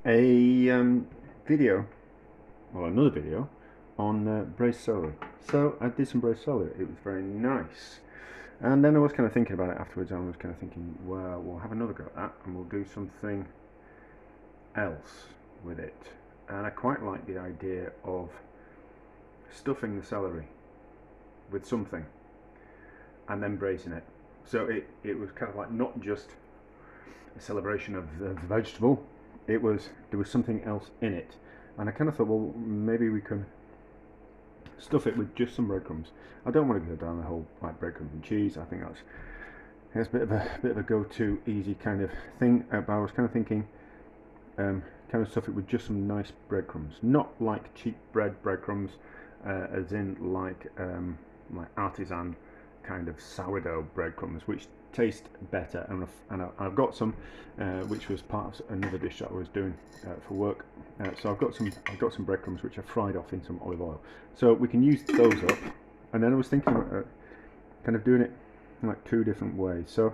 a video, well, another video on braised celery. So I did some braised celery. It was very nice. And then I was kind of thinking about it afterwards. I was kind of thinking, well, we'll have another go at that, and we'll do something else with it. And I quite like the idea of stuffing the celery with something and then braising it. So it was kind of like not just a celebration of the vegetable. There was something else in it, and I kind of thought, well, maybe we can stuff it with just some breadcrumbs. I don't want to go down the whole like breadcrumbs and cheese. I think that's a bit of a go-to easy kind of thing. But I was kind of thinking, kind of stuff it with just some nice breadcrumbs, not like cheap breadcrumbs, as in like artisan kind of sourdough breadcrumbs, which taste better. And I've got some, which was part of another dish that I was doing for work. So I've got some breadcrumbs which I fried off in some olive oil. So we can use those up. And then I was thinking about kind of doing it in like two different ways. So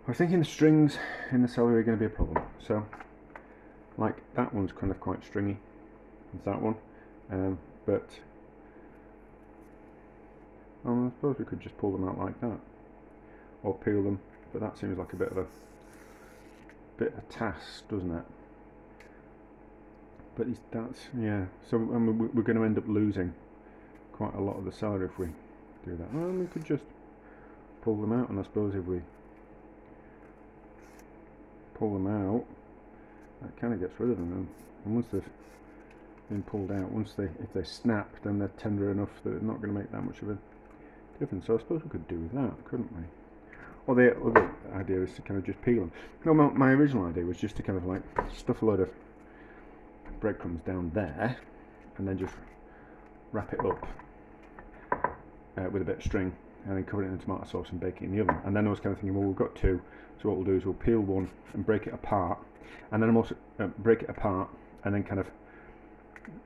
I was thinking the strings in the celery are going to be a problem. So like that one's kind of quite stringy. It's that one, but I suppose we could just pull them out like that, or peel them. But that seems like a bit of a task, doesn't it? But that's, yeah. So I mean, we're going to end up losing quite a lot of the celery if we do that. Well, we could just pull them out, and I suppose if we pull them out, that kind of gets rid of them. And once they've been pulled out, if they snap, then they're tender enough that they're not going to make that much of a difference. So I suppose we could do that, couldn't we? Or the other idea is to kind of just peel them. No, my original idea was just to kind of like stuff a load of breadcrumbs down there, and then just wrap it up with a bit of string, and then cover it in tomato sauce and bake it in the oven. And then I was kind of thinking, well, we've got two, so what we'll do is we'll peel one and break it apart, and then I'm also break it apart and then kind of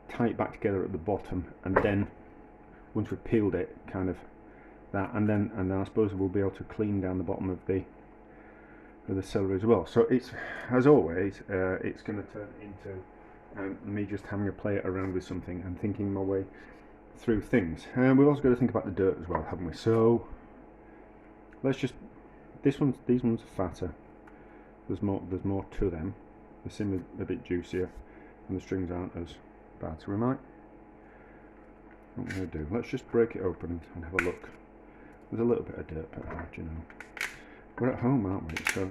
tie it back together at the bottom, and then once we've peeled it, kind of that, and then I suppose we'll be able to clean down the bottom of the celery as well. So it's, as always, it's going to turn into me just having a play around with something and thinking my way through things. And we've also got to think about the dirt as well, haven't we? So let's just, these ones are fatter. There's more to them. They seem a bit juicier, and the strings aren't as bad. So what we're going to do, let's just break it open and have a look. There's a little bit of dirt, but you know, we're at home, aren't we? So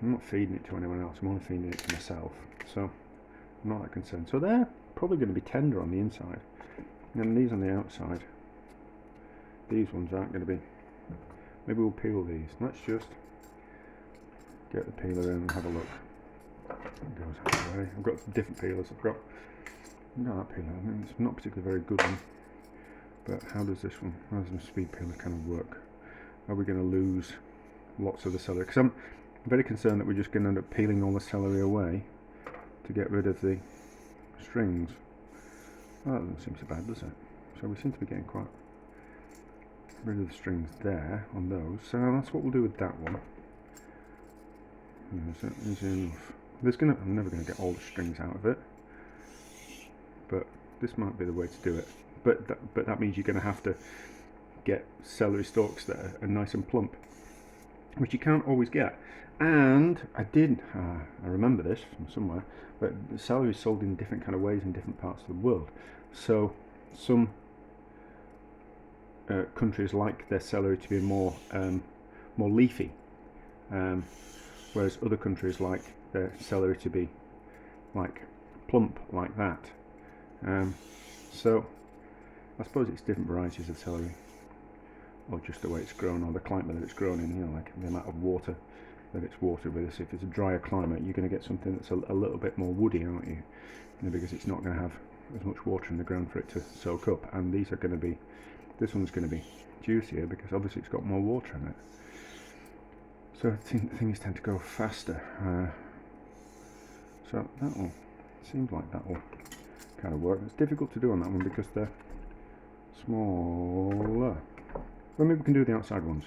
I'm not feeding it to anyone else. I'm only feeding it to myself. So I'm not that concerned. So they're probably going to be tender on the inside, and these on the outside. These ones aren't going to be. Maybe we'll peel these. Let's just get the peeler in and have a look. It goes out of the way. I've got different peelers. I've got that peeler. I mean, it's not particularly very good one. But how does this one, how does the speed peeler kind of work? Are we going to lose lots of the celery? Because I'm very concerned that we're just going to end up peeling all the celery away to get rid of the strings. Well, that doesn't seem so bad, does it? So we seem to be getting quite rid of the strings there on those. So that's what we'll do with that one. Is that easy enough? I'm never going to get all the strings out of it, but this might be the way to do it. But that means you're going to have to get celery stalks that are nice and plump, which you can't always get. And I remember this from somewhere, but celery is sold in different kind of ways in different parts of the world. So some countries like their celery to be more leafy, whereas other countries like their celery to be like plump like that. So I suppose it's different varieties of celery, or just the way it's grown, or the climate that it's grown in, you know, like the amount of water that it's watered with. So if it's a drier climate, you're going to get something that's a little bit more woody, aren't you? Because it's not going to have as much water in the ground for it to soak up. And these are going to be, this one's going to be juicier because obviously it's got more water in it. So things tend to go faster. So that will, seems like that will kind of work. It's difficult to do on that one because they're smaller. Well, maybe we can do the outside ones,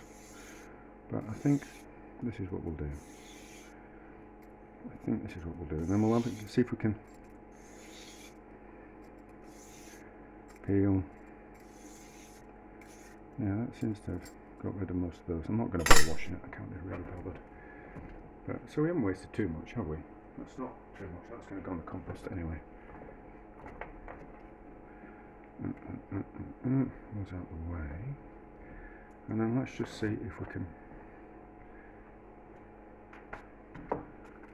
but I think this is what we'll do. think this is what we'll do, and then we'll have see if we can peel. Yeah, that seems to have got rid of most of those. I'm not going to bother washing it, I can't be really bothered. But, so we haven't wasted too much, have we? That's not too much, that's going to go in the compost anyway. Those out the way. And then let's just see if we can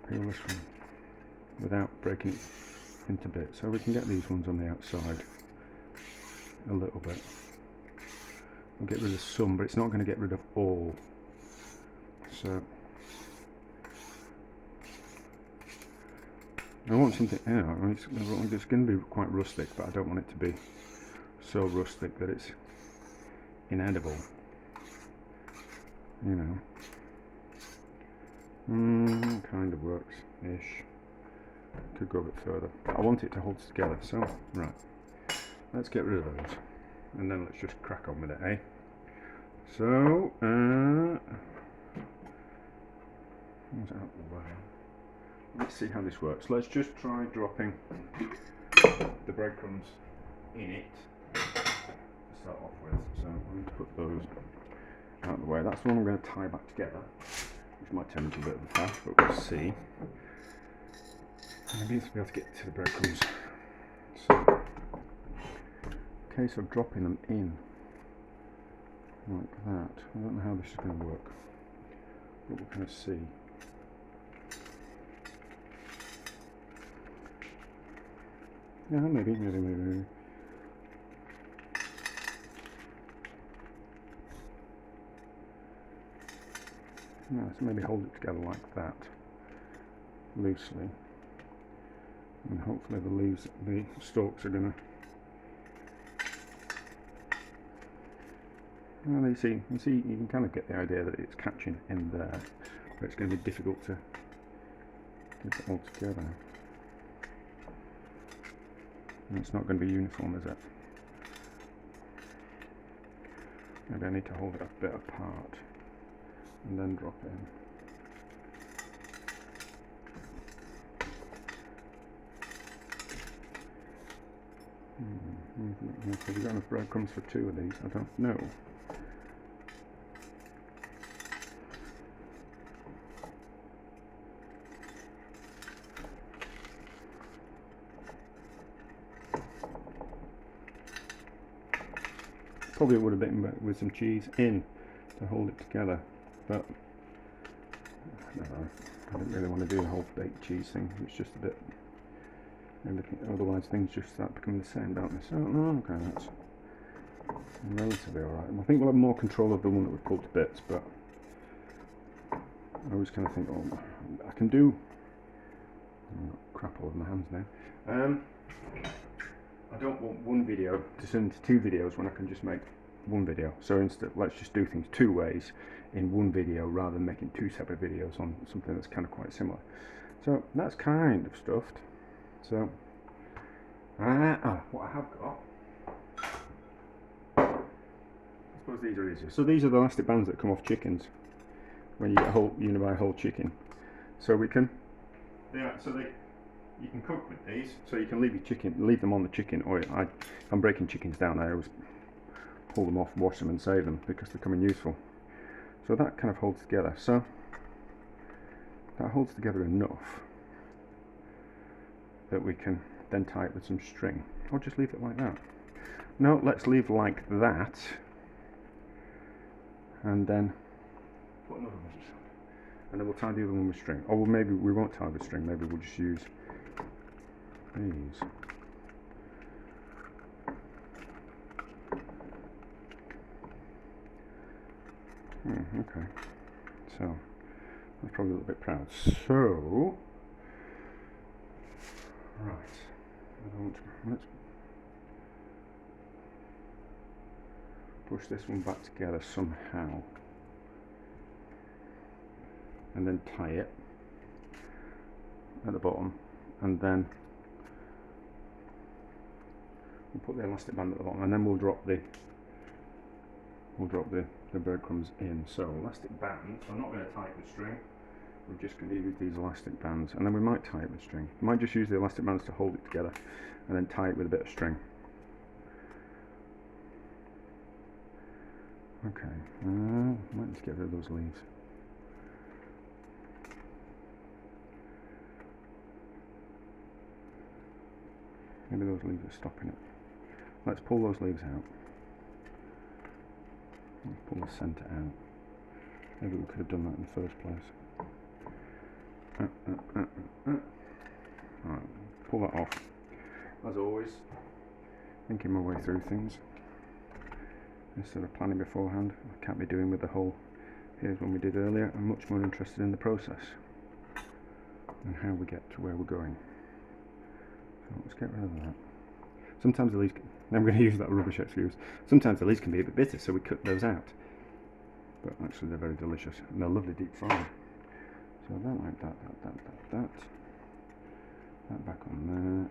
peel this one without breaking it into bits. So we can get these ones on the outside a little bit. We'll get rid of some, but it's not going to get rid of all. So I want something, you know, I mean, it's going to be quite rustic, but I don't want it to be so rustic that it's inedible, you know. Kind of works-ish. Could go a bit further. I want it to hold together, so, right. Let's get rid of those. And then let's just crack on with it, eh? So, what's out the way? Let's see how this works. Let's just try dropping the breadcrumbs in it to start off with. So I'm going to put those out of the way. That's the one I'm going to tie back together, which might turn into a bit of a faff, but we'll see. Maybe to be able to get to the breadcrumbs. So, case of dropping them in like that. I don't know how this is going to work, but we're going to see. Yeah, maybe. No, so maybe hold it together like that, loosely, and hopefully the leaves, the stalks are going to. Well, you see, you can kind of get the idea that it's catching in there, but it's going to be difficult to get it all together. And it's not going to be uniform, is it? Maybe I need to hold it a bit apart and then drop it in. Have you got enough breadcrumbs for 2 of these? I don't know. Probably would have been with some cheese in to hold it together, but I don't know. I don't really want to do the whole baked cheese thing. It's just a bit. Otherwise, things just start becoming the same, don't they? So, no, okay, that's relatively alright. I think we'll have more control of the one that we've pulled to bits, but I always kind of think, oh, I can do. I've got crap all over my hands now. I don't want one video to turn into 2 videos when I can just make one video. So instead, let's just do things 2 ways in one video rather than making 2 separate videos on something that's kind of quite similar. So that's kind of stuffed. So what I have got, I suppose these are easier. So these are the elastic bands that come off chickens when you get a whole, you buy a whole chicken. So we can, yeah. So you can cook with these. So you can leave them on the chicken. Or if I'm breaking chickens down, I always pull them off, wash them, and save them because they come in useful. So that kind of holds together. So that holds together enough that we can then tie it with some string, or just leave it like that. No, let's leave like that, and then put another one, and then we'll tie the other one with string. Or maybe we won't tie with string. Maybe we'll just use these. Okay, so that's probably a little bit proud. So, right, let's push this one back together somehow, and then tie it at the bottom, and then we'll put the elastic band at the bottom, and then we'll drop the breadcrumbs in. So elastic band, so I'm not going to tie it with string, we're just going to use these elastic bands, and then we might tie it with string. We might just use the elastic bands to hold it together and then tie it with a bit of string. Okay, might just get rid of those leaves. Maybe those leaves are stopping it. Let's pull those leaves out. Let's pull the centre out. Maybe we could have done that in the first place. Alright, pull that off. As always, thinking my way through things instead of planning beforehand. I can't be doing with the whole here's one we did earlier. I'm much more interested in the process and how we get to where we're going. So let's get rid of that. Sometimes the leaves, I'm going to use that rubbish excuse, sometimes the leaves can be a bit bitter, so we cut those out. But actually they're very delicious and they're lovely deep fried. So that like that back on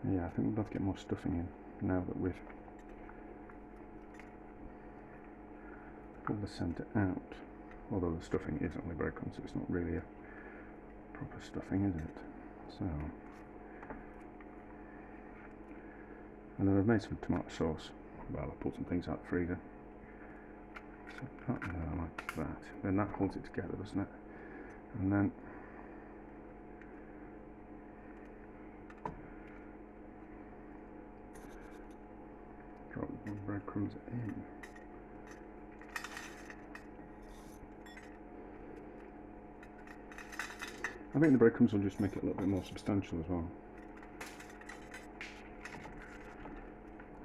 there. Yeah, I think we'll have to get more stuffing in now that we've pulled the centre out. Although the stuffing is only breadcrumbs, so it's not really a proper stuffing, is it? So, and then I've made some tomato sauce. Well, I pulled some things out of the freezer. So that there like that. Then that holds it together, doesn't it? And then drop the breadcrumbs in. I think the breadcrumbs will just make it a little bit more substantial as well.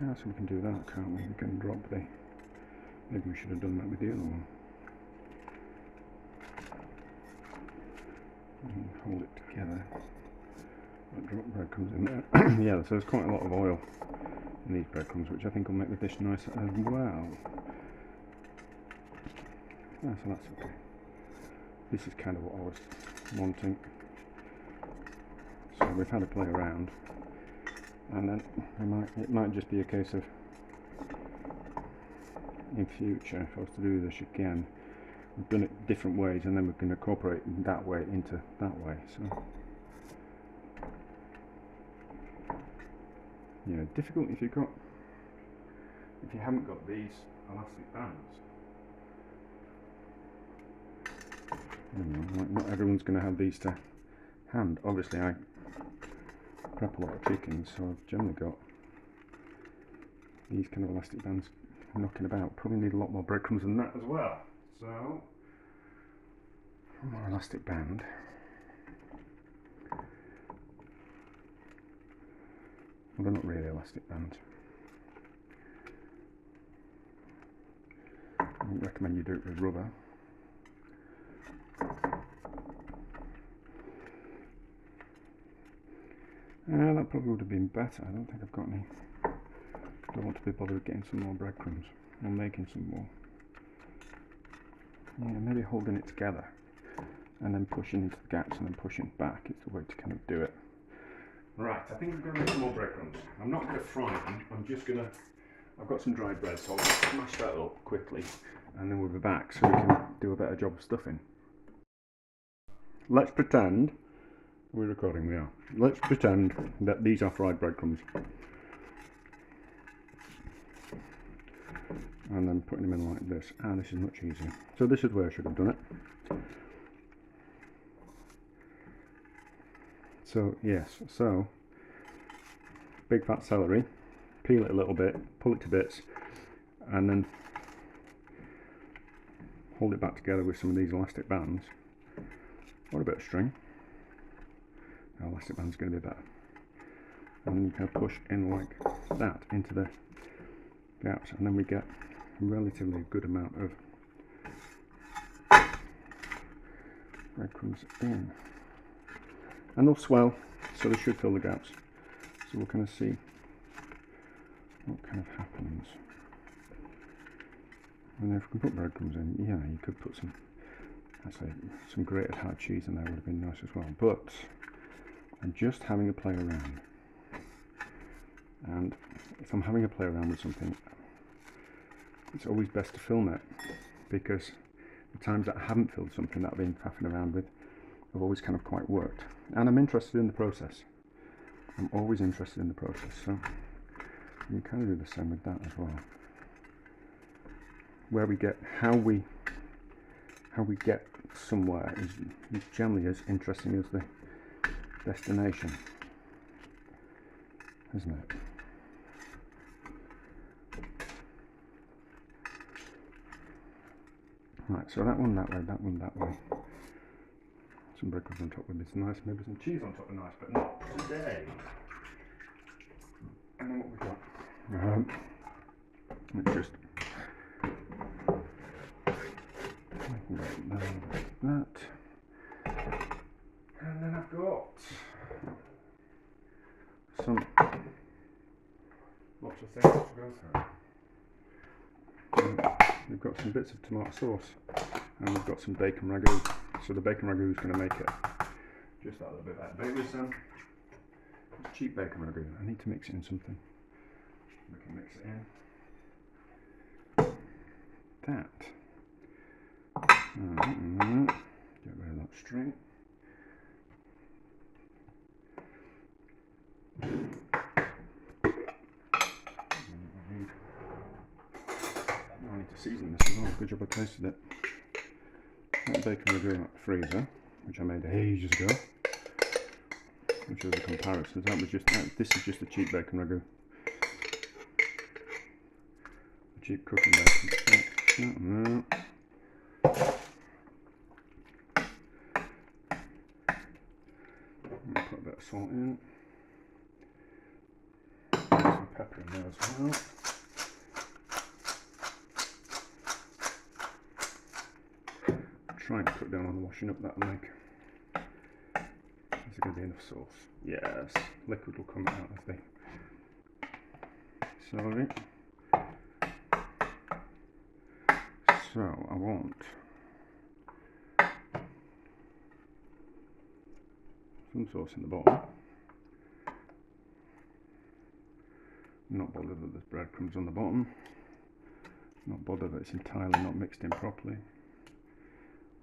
Yeah, so we can do that, can't we? We can drop the... Maybe we should have done that with the other one. And hold it together. I'll drop breadcrumbs in there. Yeah, so there's quite a lot of oil in these breadcrumbs, which I think will make the dish nicer as well. Yeah, so that's okay. This is kind of what I was wanting. So we've had a play around, and then it might just be a case of, in future, if I was to do this again, we've done it different ways, and then we can incorporate that way into that way. So yeah, difficult if you haven't got these elastic bands. Like not everyone's going to have these to hand. Obviously I prep a lot of chickens, so I've generally got these kind of elastic bands knocking about. Probably need a lot more breadcrumbs than that as well. So one more elastic band. Well, they're not really elastic bands. I would recommend you do it with rubber. That probably would have been better. I don't think I've got any. Don't want to be bothered getting some more breadcrumbs or making some more. Yeah, maybe holding it together and then pushing into the gaps and then pushing back is the way to kind of do it. Right, I think I'm going to make some more breadcrumbs. I'm not going to fry them. I'm just going to. I've got some dried bread, so I'll just smash that up quickly, and then we'll be back so we can do a better job of stuffing. Let's pretend. We're recording, we are. Let's pretend that these are fried breadcrumbs. And then putting them in like this. Ah, this is much easier. So this is where I should have done it. So, yes, so big fat celery, peel it a little bit, pull it to bits, and then hold it back together with some of these elastic bands, or a bit of string. Now, elastic band's going to be better. And then you can push in like that into the gaps, and then we get a relatively good amount of breadcrumbs in. And they'll swell, so they should fill the gaps. So we'll kind of see what kind of happens. And if we can put breadcrumbs in, yeah, you could put some, I'd say, some grated hard cheese in there would have been nice as well. But I'm just having a play around. And if I'm having a play around with something, it's always best to film it, because The times that I haven't filled something that I've been faffing around with have always kind of quite worked. And I'm interested in the process. I'm always interested in the process, so you can kind of do the same with that as well. Where we get, how we get somewhere is generally as interesting as the destination, isn't it? Right, so that one that way, that one that way. Some breakfast on top would be nice, maybe some cheese on top would be nice, but not today. And then what we got? Let's just like that. And then I've got some lots of things to go through. We've got some bits of tomato sauce and we've got some bacon ragu. So the bacon ragu is going to make it just that little bit better. But with some cheap bacon ragu, I need to mix it in something. We can mix it in. That. Get rid of that string. I need to season this as well. Good job I tasted it. That bacon ragu in the freezer, which I made ages ago, which was a comparison. That was just this is just a cheap bacon ragu, a cheap cooking bacon. Put a bit of salt in, some pepper in there as well. Try and cut down on the washing up that'll make. Is there going to be enough sauce? Yes, liquid will come out of the celery. So I want some sauce in the bottom. Not bothered that there's breadcrumbs on the bottom. Not bothered that it's entirely not mixed in properly.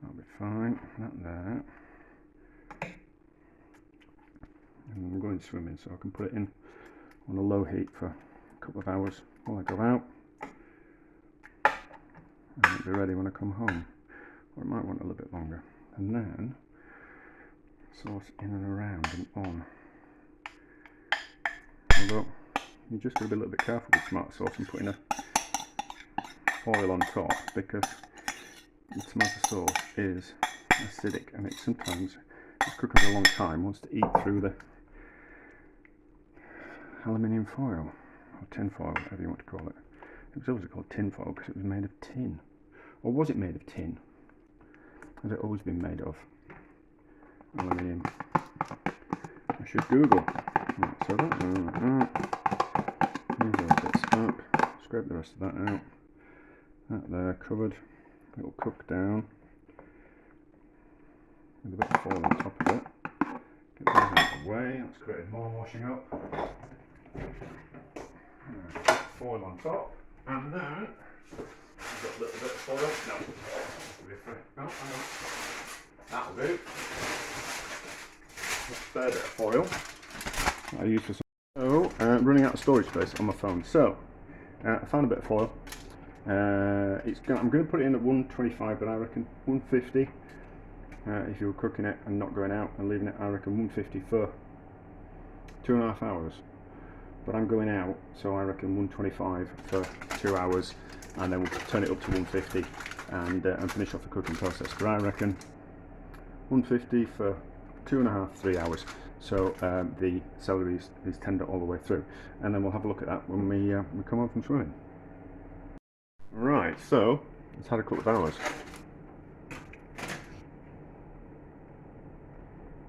That'll be fine. That there. And I'm going swimming, so I can put it in on a low heat for a couple of hours while I go out. And it'll be ready when I come home. Or it might want a little bit longer. And then sauce in and around and on. Although you just got to be a little bit careful with tomato sauce and putting a foil on top, because the tomato sauce is acidic and it sometimes, it's cooking for a long time, wants to eat through the aluminium foil or tin foil, whatever you want to call it. It was always called tin foil because it was made of tin. Or was it made of tin? Has it always been made of aluminium? I should Google. Right, so that, move those bits up, scrape the rest of that out. That there covered. It'll cook down with a bit of foil on top of it. Get those out of the way. That's created more washing up. Foil on top, and then we've got a little bit of foil. No, hang on. That'll do. A spare bit of foil I use for some. So, running out of storage space on my phone. So, I found a bit of foil. I'm going to put it in at 125, but I reckon 150 if you were cooking it and not going out and leaving it. I reckon 150 for 2.5 hours. But I'm going out, so I reckon 125 for 2 hours, and then we'll turn it up to 150 and finish off the cooking process. But I reckon 150 for 2.5, 3 hours. So the celery is tender all the way through, and then we'll have a look at that when we come home from swimming. Right, so it's had a couple of hours.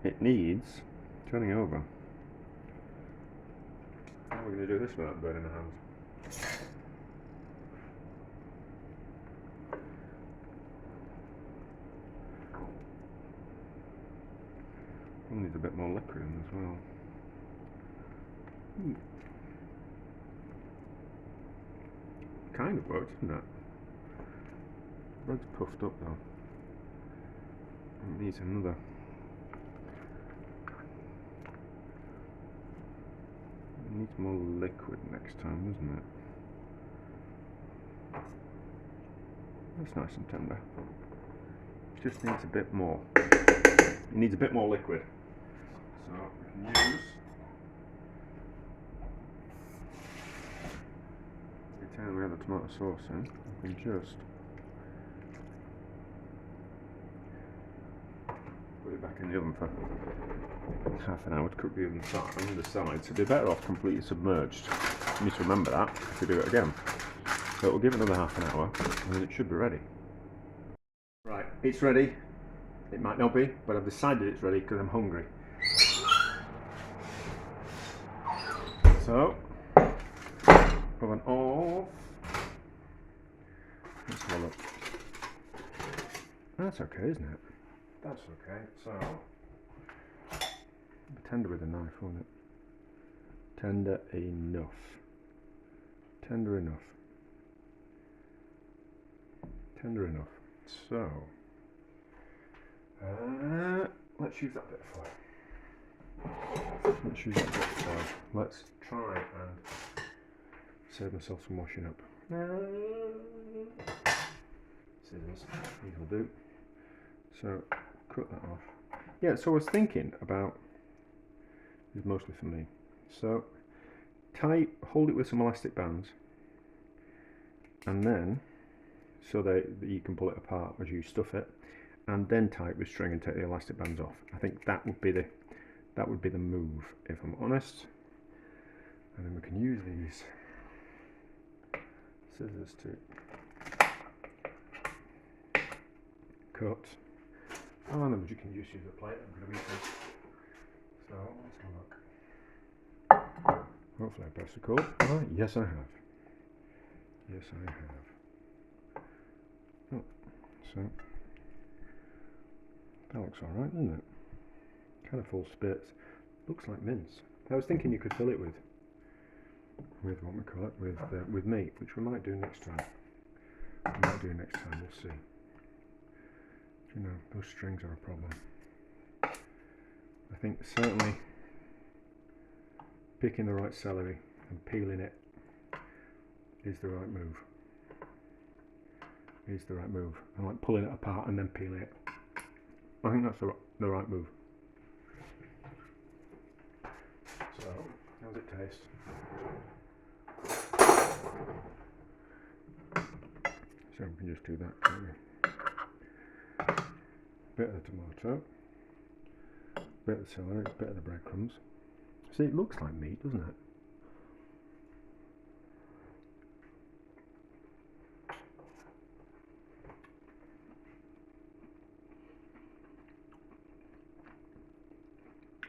It needs turning over. How are we going to do this without burning our hands? One needs a bit more liquid in as well. Kind of works, doesn't it? Bread's puffed up though. It needs another. It needs more liquid next time, doesn't it? That's nice and tender. It just needs a bit more. It needs a bit more liquid. So we can use. Every time we have the tomato sauce in, we can just put it back in the oven for half an hour to cook the underside. So they're better off completely submerged. You need to remember that if you do it again. So we'll give it another half an hour and then it should be ready. Right, it's ready. It might not be, but I've decided it's ready because I'm hungry. So, oven off. Let's have a look. That's okay, isn't it? That's okay. So, be tender with a knife, won't it? Tender enough. Tender enough. Tender enough. So, let's use that bit of foil. Let's use that bit of foil. Let's try and save myself some washing up. Scissors, these will do. So, cut that off. Yeah, so I was thinking about, this is mostly for me. So, hold it with some elastic bands, and then, so that you can pull it apart as you stuff it, and then tie it with string and take the elastic bands off. I think that would be the move, if I'm honest. And then we can use these scissors to cut. Oh, and then you can just use a plate. I'm going to use this. So let's have a look. Hopefully I pressed the call. Oh, yes I have. Yes I have. Oh, so that looks alright, doesn't it? Kind of full spits. Looks like mince. I was thinking you could fill it with what we call it, with meat, which we might do next time. We'll see. You know, those strings are a problem. I think certainly picking the right celery and peeling it is the right move. I like pulling it apart and then peeling it. I think that's the right move. So, how's it taste? So we can just do that, can't we? Bit of the tomato, bit of the celery, bit of the breadcrumbs. See, it looks like meat, doesn't it?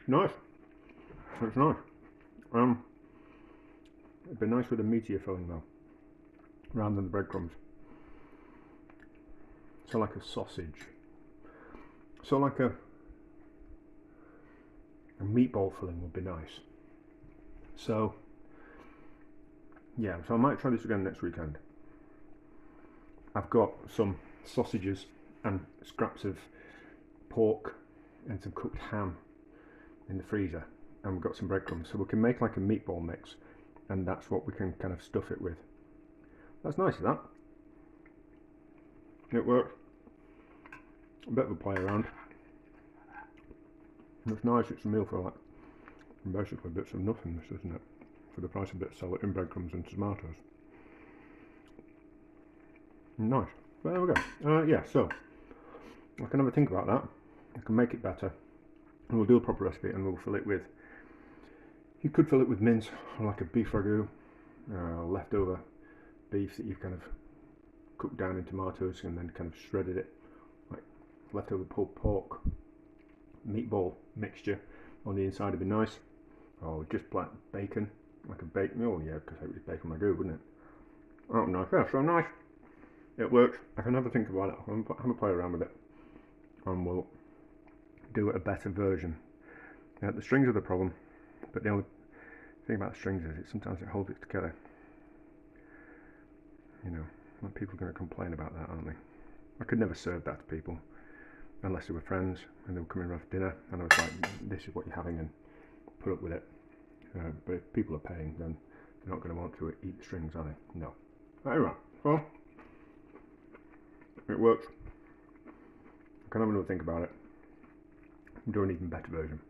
Nice. It's nice. It'd be nice with a meatier filling though, rather than the breadcrumbs. So like a sausage. So like a meatball filling would be nice. So yeah, so I might try this again next weekend. I've got some sausages and scraps of pork and some cooked ham in the freezer, and we've got some breadcrumbs, so we can make like a meatball mix, and that's what we can kind of stuff it with. That's nice, that. It works. A bit of a play around. It's nice. It's a meal for like basically bits of nothingness, isn't it? For the price of bits of celery and breadcrumbs and tomatoes. Nice. Well, there we go. Yeah, so I can have a think about that. I can make it better, and we'll do a proper recipe, and we'll fill it with. You could fill it with mince, or like a beef ragu, leftover beef that you've kind of cooked down in tomatoes and then kind of shredded it, like leftover pulled pork meatball mixture on the inside would be nice. Or just black bacon, like a bacon. Oh yeah, because it was bacon ragu, wouldn't it? Oh nice. Yeah, so nice. It works. I can have a think about it. Have a play around with it, and we'll do a better version. The strings are the problem, but the only thing about the strings is sometimes it holds it together. You know, like people are going to complain about that, aren't they? I could never serve that to people. unless they were friends and they were coming around for dinner, and I was like, this is what you're having, and put up with it. But if people are paying, then they're not going to want to eat the strings, are they? No. Anyway, well, it works. I can have another think about it. Do an even better version.